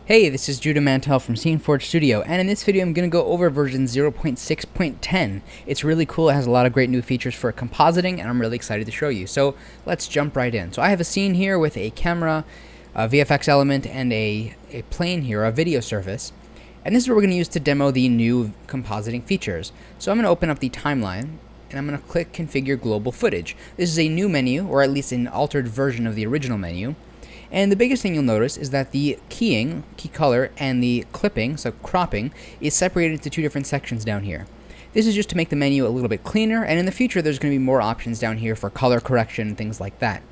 Hey, this is Judah Mantel from SceneForge Studio, and in this video I'm going to go over version 0.6.10. It's really cool, it has a lot of great new features for compositing, and I'm really excited to show you. So let's jump right in. So I have a scene here with a camera, a VFX element, and a plane here, a video surface. And this is what we're going to use to demo the new compositing features. So I'm going to open up the timeline, and I'm going to click Configure Global Footage. This is a new menu, or at least an altered version of the original menu. And the biggest thing you'll notice is that the keying, key color, and the clipping, so cropping, is separated into two different sections down here. This is just to make the menu a little bit cleaner, and in the future there's going to be more options down here for color correction and things like that.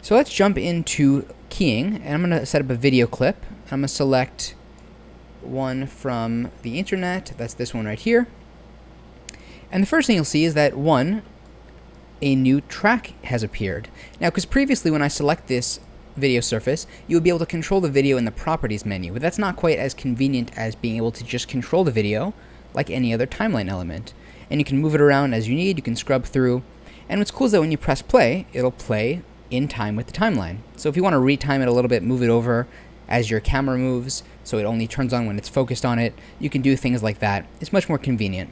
So let's jump into keying, and I'm going to set up a video clip. I'm going to select one from the internet, that's this one right here. And the first thing you'll see is that a new track has appeared. Now, because previously when I select this video surface, you would be able to control the video in the properties menu, but that's not quite as convenient as being able to just control the video like any other timeline element. And you can move it around as you need, you can scrub through, and what's cool is that when you press play, it'll play in time with the timeline. So if you want to retime it a little bit, move it over as your camera moves, so it only turns on when it's focused on it, you can do things like that. It's much more convenient.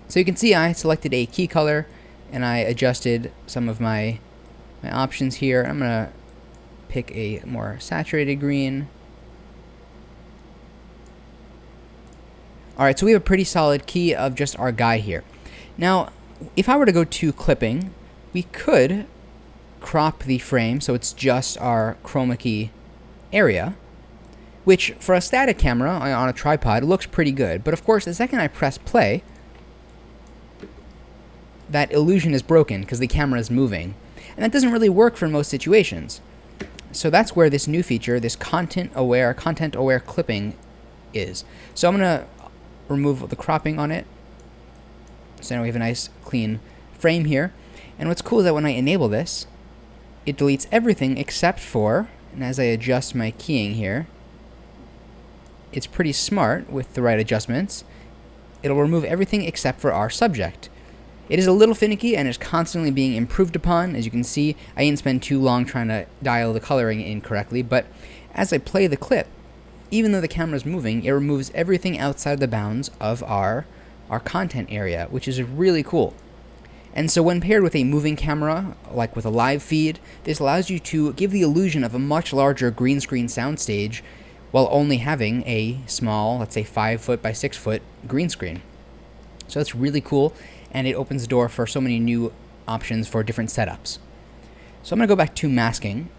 So you can see I selected a key color, and I adjusted some of my options here. I'm going to pick a more saturated green. Alright, so we have a pretty solid key of just our guy here. Now, if I were to go to clipping, we could crop the frame so it's just our chroma key area, which for a static camera on a tripod looks pretty good. But of course, the second I press play, that illusion is broken because the camera is moving. And that doesn't really work for most situations. So that's where this new feature, this content-aware clipping is. So I'm going to remove the cropping on it. So now we have a nice clean frame here. And what's cool is that when I enable this, it deletes everything except for, and as I adjust my keying here, it's pretty smart with the right adjustments. It'll remove everything except for our subject. It is a little finicky and is constantly being improved upon. As you can see, I didn't spend too long trying to dial the coloring in correctly, but as I play the clip, even though the camera is moving, it removes everything outside the bounds of our content area, which is really cool. And so when paired with a moving camera, like with a live feed, this allows you to give the illusion of a much larger green screen soundstage while only having a small, let's say 5 foot by 6 foot green screen. So that's really cool, and it opens the door for so many new options for different setups. So I'm going to go back to masking,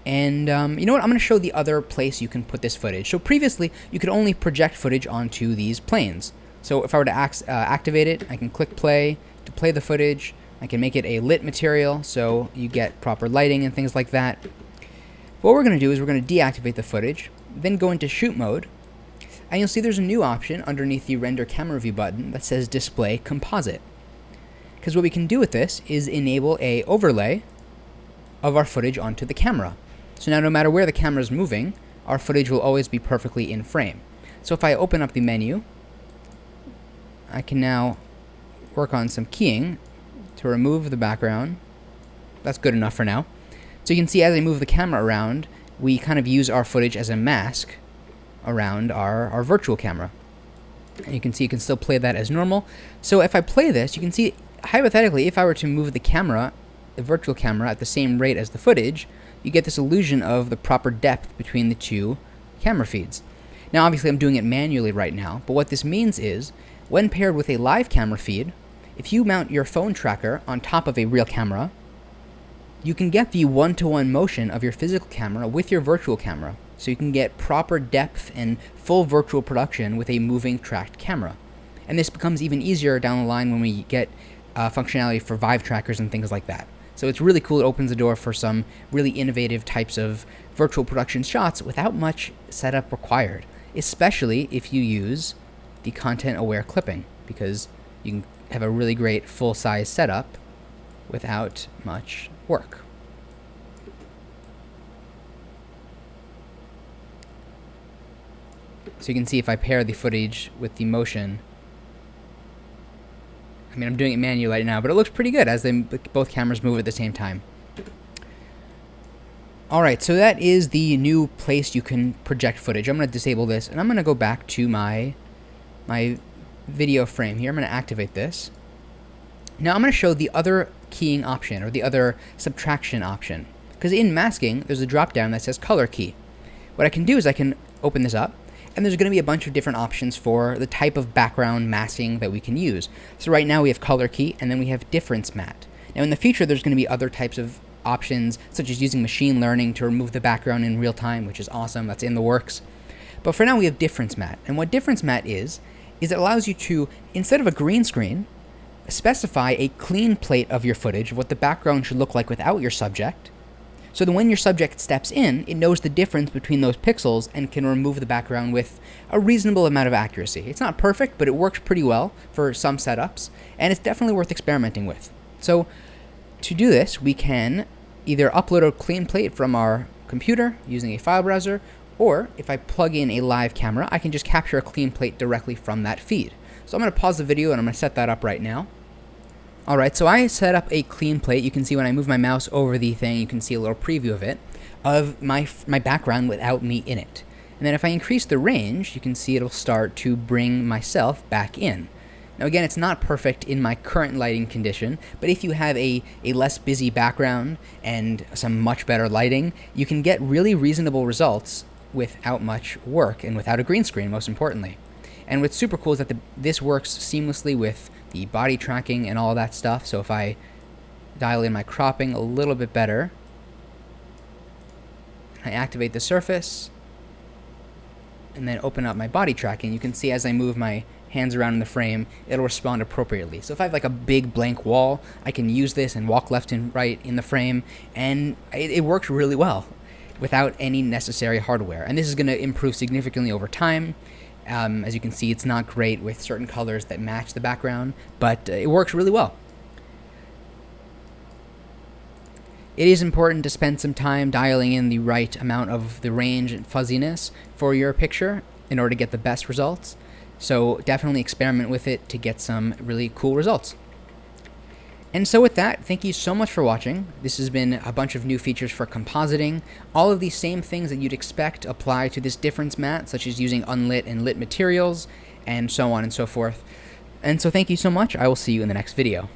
and you know what, I'm going to show the other place you can put this footage. So previously, you could only project footage onto these planes. So if I were to activate it, I can click play to play the footage. I can make it a lit material, so you get proper lighting and things like that. What we're going to do is we're going to deactivate the footage, then go into shoot mode, and you'll see there's a new option underneath the Render Camera View button that says Display Composite. Because what we can do with this is enable a overlay of our footage onto the camera. So now no matter where the camera is moving, our footage will always be perfectly in frame. So if I open up the menu, I can now work on some keying to remove the background. That's good enough for now. So you can see as I move the camera around, we kind of use our footage as a mask around our virtual camera. And you can see you can still play that as normal. So if I play this, you can see, hypothetically, if I were to move the camera, the virtual camera, at the same rate as the footage, you get this illusion of the proper depth between the two camera feeds. Now obviously I'm doing it manually right now, but what this means is, when paired with a live camera feed, if you mount your phone tracker on top of a real camera, you can get the one-to-one motion of your physical camera with your virtual camera. So you can get proper depth and full virtual production with a moving tracked camera. And this becomes even easier down the line when we get functionality for Vive trackers and things like that. So it's really cool. It opens the door for some really innovative types of virtual production shots without much setup required, especially if you use the content-aware clipping, because you can have a really great full-size setup without much work. So you can see if I pair the footage with the motion, I mean, I'm doing it manually right now, but it looks pretty good as both cameras move at the same time. Alright, so that is the new place you can project footage. I'm going to disable this, and I'm going to go back to my video frame here. I'm going to activate this. Now I'm going to show the other keying option, or the other subtraction option. Because in masking, there's a drop down that says color key. What I can do is I can open this up, and there's going to be a bunch of different options for the type of background masking that we can use. So right now we have color key, and then we have difference matte. Now in the future, there's going to be other types of options, such as using machine learning to remove the background in real time, which is awesome. That's in the works. But for now, we have difference matte. And what difference matte is it allows you to, instead of a green screen, specify a clean plate of your footage of what the background should look like without your subject. So that when your subject steps in, it knows the difference between those pixels and can remove the background with a reasonable amount of accuracy. It's not perfect, but it works pretty well for some setups, and it's definitely worth experimenting with. So to do this, we can either upload a clean plate from our computer using a file browser, or if I plug in a live camera, I can just capture a clean plate directly from that feed. So I'm going to pause the video and I'm going to set that up right now. Alright, so I set up a clean plate. You can see when I move my mouse over the thing, you can see a little preview of it, of my background without me in it. And then if I increase the range, you can see it'll start to bring myself back in. Now again, it's not perfect in my current lighting condition, but if you have a less busy background and some much better lighting, you can get really reasonable results without much work and without a green screen, most importantly. And what's super cool is that this works seamlessly with the body tracking and all that stuff. So if I dial in my cropping a little bit better, I activate the surface, and then open up my body tracking, you can see as I move my hands around in the frame, it'll respond appropriately. So if I have like a big blank wall, I can use this and walk left and right in the frame, and it works really well without any necessary hardware. And this is going to improve significantly over time. As you can see, it's not great with certain colors that match the background, but it works really well. It is important to spend some time dialing in the right amount of the range and fuzziness for your picture in order to get the best results. So definitely experiment with it to get some really cool results. And so with that, thank you so much for watching. This has been a bunch of new features for compositing. All of these same things that you'd expect apply to this difference matte, such as using unlit and lit materials, and so on and so forth. And so thank you so much. I will see you in the next video.